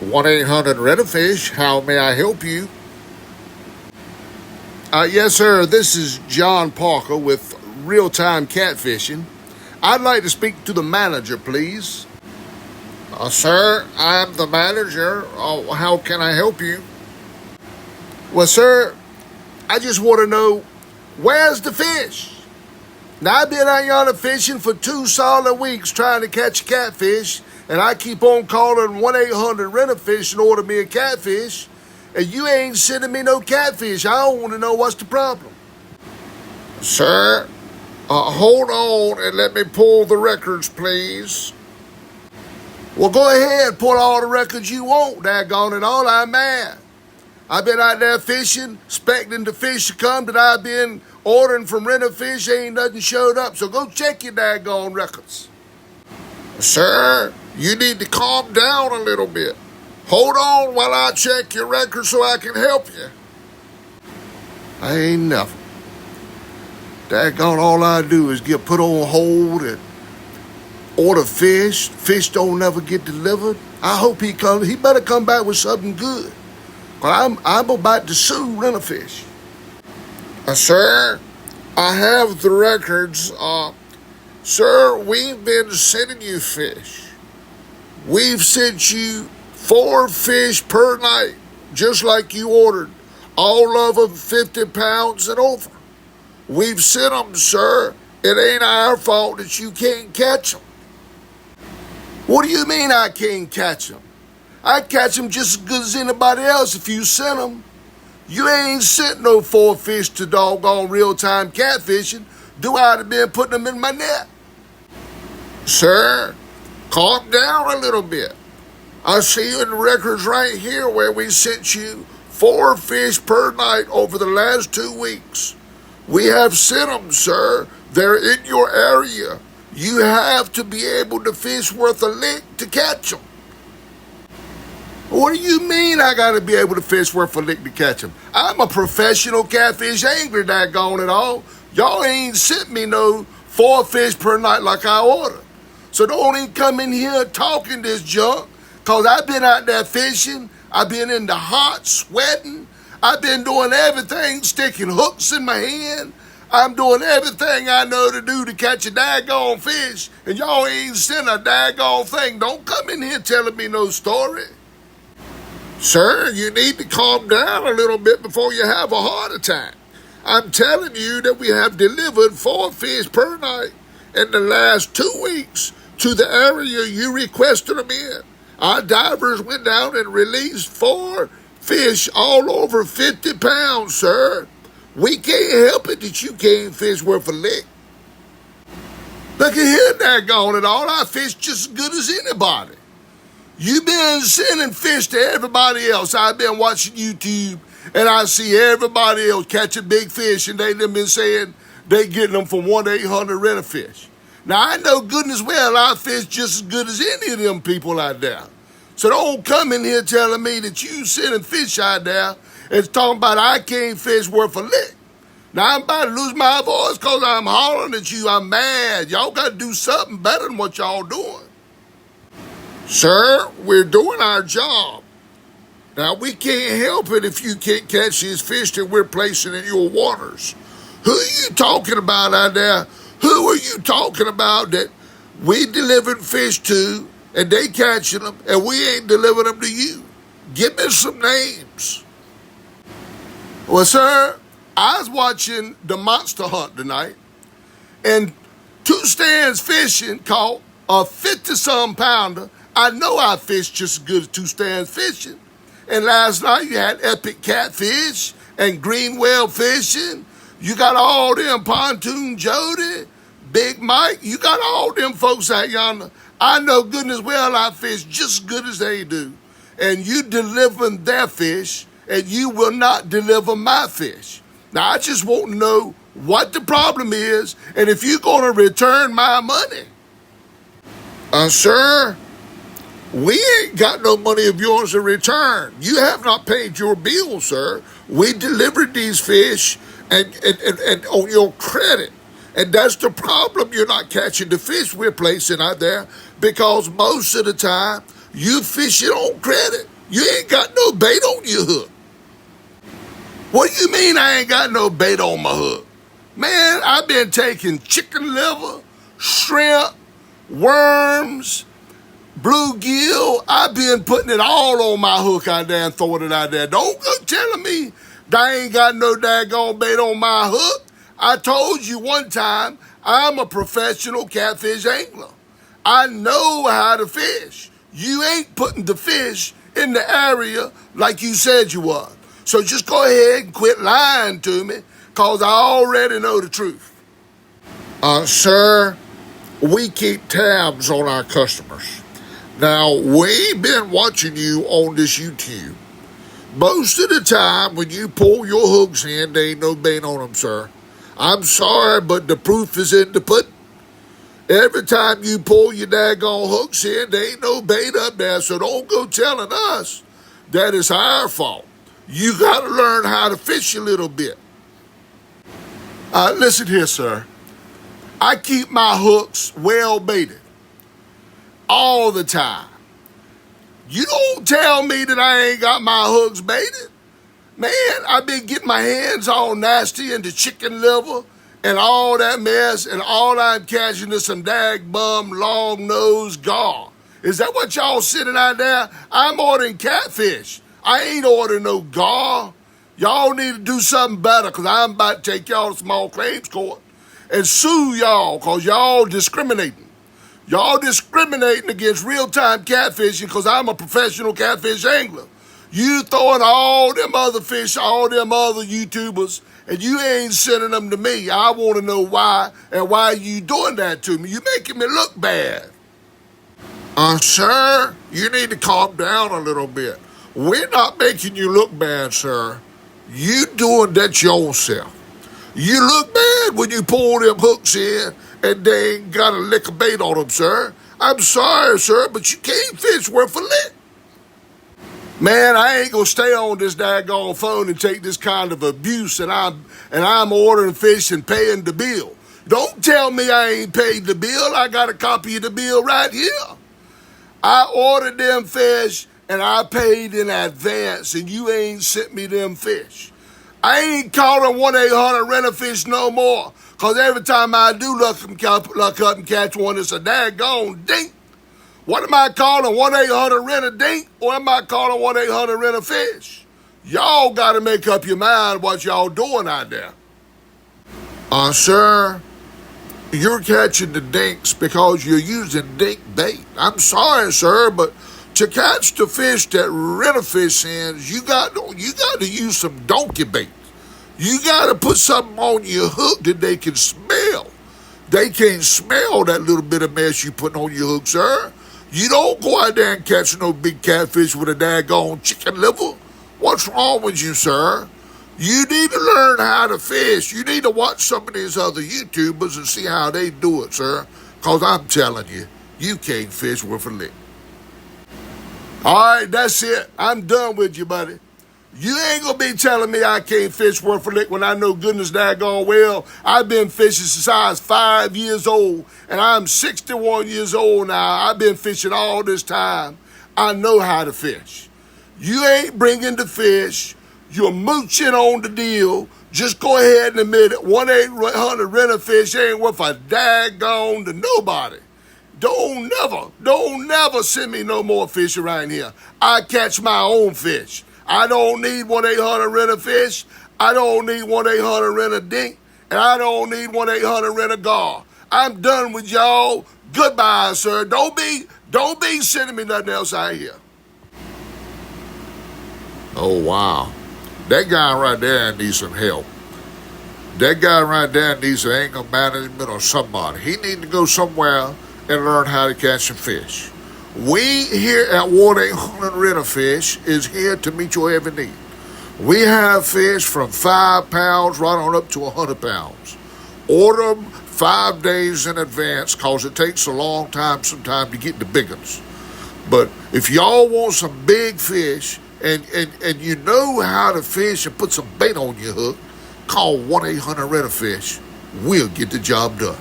1-800-RENTAFISH. How may I help you? Yes, sir. This is John Parker with Real Time Catfishing. I'd like to speak to the manager, please. Sir, I'm the manager. How can I help you? Well, sir, I just want to know, where's the fish? Now, I've been out yonder fishing for 2 solid weeks trying to catch a catfish, and I keep on calling 1-800-RENT-A-FISH and order me a catfish, and you ain't sending me no catfish. I don't want to know what's the problem. Sir, hold on and let me pull the records, please. Well, go ahead, pull all the records you want, daggone it all, I'm mad. I've been out there fishing, expecting the fish to come that I've been ordering from Rent-A-Fish. Ain't nothing showed up, so go check your daggone records. Sir, you need to calm down a little bit. Hold on while I check your records so I can help you. I ain't nothing. Daggone, all I do is get put on hold and order fish. Fish don't never get delivered. I hope he comes. He better come back with something good. But I'm about to sue Rent-A-Fish. Sir, I have the records. Sir, we've been sending you fish. We've sent you 4 fish per night, just like you ordered. All of them 50 pounds and over. We've sent them, sir. It ain't our fault that you can't catch them. What do you mean I can't catch them? I catch them just as good as anybody else if you sent them. You ain't sent no 4 fish to doggone real-time catfishing. Do I have been putting them in my net? Sir, calm down a little bit. I see you in the records right here where we sent you 4 fish per night over the last 2 weeks. We have sent them, sir. They're in your area. You have to be able to fish worth a lick to catch them. What do you mean I gotta be able to fish worth a lick to catch them? I'm a professional catfish angler, daggone it all. Y'all ain't sent me no 4 fish per night like I ordered. So don't even come in here talking this junk, cause I've been out there fishing. I've been in the hot, sweating. I've been doing everything, sticking hooks in my hand. I'm doing everything I know to do to catch a daggone fish, and y'all ain't sent a daggone thing. Don't come in here telling me no story. Sir, you need to calm down a little bit before you have a heart attack. I'm telling you that we have delivered 4 fish per night in the last 2 weeks to the area you requested them in. Our divers went down and released 4 fish all over 50 pounds, sir. We can't help it that you can't fish worth a lick. Look at here, daggone it all. I fish just as good as anybody. You've been sending fish to everybody else. I've been watching YouTube, and I see everybody else catching big fish, and they've been saying they getting them from 1-800-RENT-A-FISH. Now, I know goodness well I fish just as good as any of them people out there. So don't come in here telling me that you sending fish out there and talking about I can't fish worth a lick. Now, I'm about to lose my voice because I'm hollering at you. I'm mad. Y'all got to do something better than what y'all doing. Sir, we're doing our job. Now, we can't help it if you can't catch these fish that we're placing in your waters. Who are you talking about out there? Who are you talking about that we delivered fish to and they catching them and we ain't delivering them to you? Give me some names. Well, sir, I was watching the Monster Hunt tonight, and 2 stands fishing caught a 50-some pounder. I know I fish just as good as 2 stands fishing. And last night you had Epic Catfish and Green Whale Fishing. You got all them Pontoon Jody, Big Mike. You got all them folks out yonder. I know goodness well I fish just as good as they do. And you delivering their fish, and you will not deliver my fish. Now, I just want to know what the problem is and if you're going to return my money. Sir, we ain't got no money of yours to return. You have not paid your bill, sir. We delivered these fish and on your credit. And that's the problem. You're not catching the fish we're placing out there because most of the time you fish it on credit. You ain't got no bait on your hook. What do you mean I ain't got no bait on my hook? Man, I've been taking chicken liver, shrimp, worms, bluegill. I've been putting it all on my hook out there and throwing it out there. Don't go telling me that I ain't got no daggone bait on my hook. I told you one time, I'm a professional catfish angler. I know how to fish. You ain't putting the fish in the area like you said you was. So just go ahead and quit lying to me, because I already know the truth. Sir, we keep tabs on our customers. Now, we've been watching you on this YouTube. Most of the time, when you pull your hooks in, there ain't no bait on them, sir. I'm sorry, but the proof is in the pudding. Every time you pull your daggone hooks in, there ain't no bait up there, so don't go telling us that it's our fault. You got to learn how to fish a little bit. Listen here, sir. I keep my hooks well baited all the time. You don't tell me that I ain't got my hooks baited. Man, I've been getting my hands all nasty into chicken liver and all that mess, and all I'm catching is some dag-bum, long-nosed gar. Is that what y'all sitting out there? I'm ordering catfish. I ain't ordering no gar. Y'all need to do something better, because I'm about to take y'all to small claims court and sue y'all, because y'all discriminating. Y'all discriminating against real-time catfishing, because I'm a professional catfish angler. You throwing all them other fish, all them other YouTubers, and you ain't sending them to me. I want to know why, and why you doing that to me. You making me look bad. Sir, you need to calm down a little bit. We're not making you look bad, sir. You doing that yourself. You look bad when you pull them hooks in and they ain't got a lick of bait on them, sir. I'm sorry, sir, but you can't fish worth a lick. Man, I ain't gonna stay on this daggone phone and take this kind of abuse, and I'm ordering fish and paying the bill. Don't tell me I ain't paid the bill. I got a copy of the bill right here. I ordered them fish and I paid in advance, and you ain't sent me them fish. I ain't calling 1-800-RENT-A-FISH no more, because every time I do look up and catch one, it's a daggone dink. What am I calling, 1-800-RENT-A-DINK, or am I calling 1-800-RENT-A-FISH? Y'all got to make up your mind what y'all doing out there. Sir, you're catching the dinks because you're using dink bait. I'm sorry, sir, but to catch the fish that Rent-A-Fish sends, you got to use some donkey bait. You got to put something on your hook that they can smell. They can't smell that little bit of mess you putting on your hook, sir. You don't go out there and catch no big catfish with a daggone chicken liver. What's wrong with you, sir? You need to learn how to fish. You need to watch some of these other YouTubers and see how they do it, sir. Because I'm telling you, you can't fish worth a lick. All right, that's it. I'm done with you, buddy. You ain't gonna be telling me I can't fish worth a lick when I know goodness daggone well I've been fishing since I was 5 years old, and I'm 61 years old now. I've been fishing all this time. I know how to fish. You ain't bringing the fish. You're mooching on the deal. Just go ahead and admit it. 1-800-RENT-A-FISH ain't worth a daggone to nobody. Don't never send me no more fish around here. I catch my own fish. I don't need 1-800-RENT-A-FISH. I don't need 1-800-RENT-A-DINK. And I don't need 1-800-RENT-A-GAR. I'm done with y'all. Goodbye, sir. Don't be sending me nothing else out here. Oh, wow. That guy right there needs some help. That guy right there needs some anger management or somebody. He needs to go somewhere and learn how to catch some fish. We here at 1-800-RENT-A-FISH is here to meet your every need. We have fish from 5 pounds right on up to 100 pounds. Order them 5 days in advance, because it takes a long time sometimes to get the big ones. But if y'all want some big fish and you know how to fish and put some bait on your hook, call 1-800-RENT-A-FISH. We'll get the job done.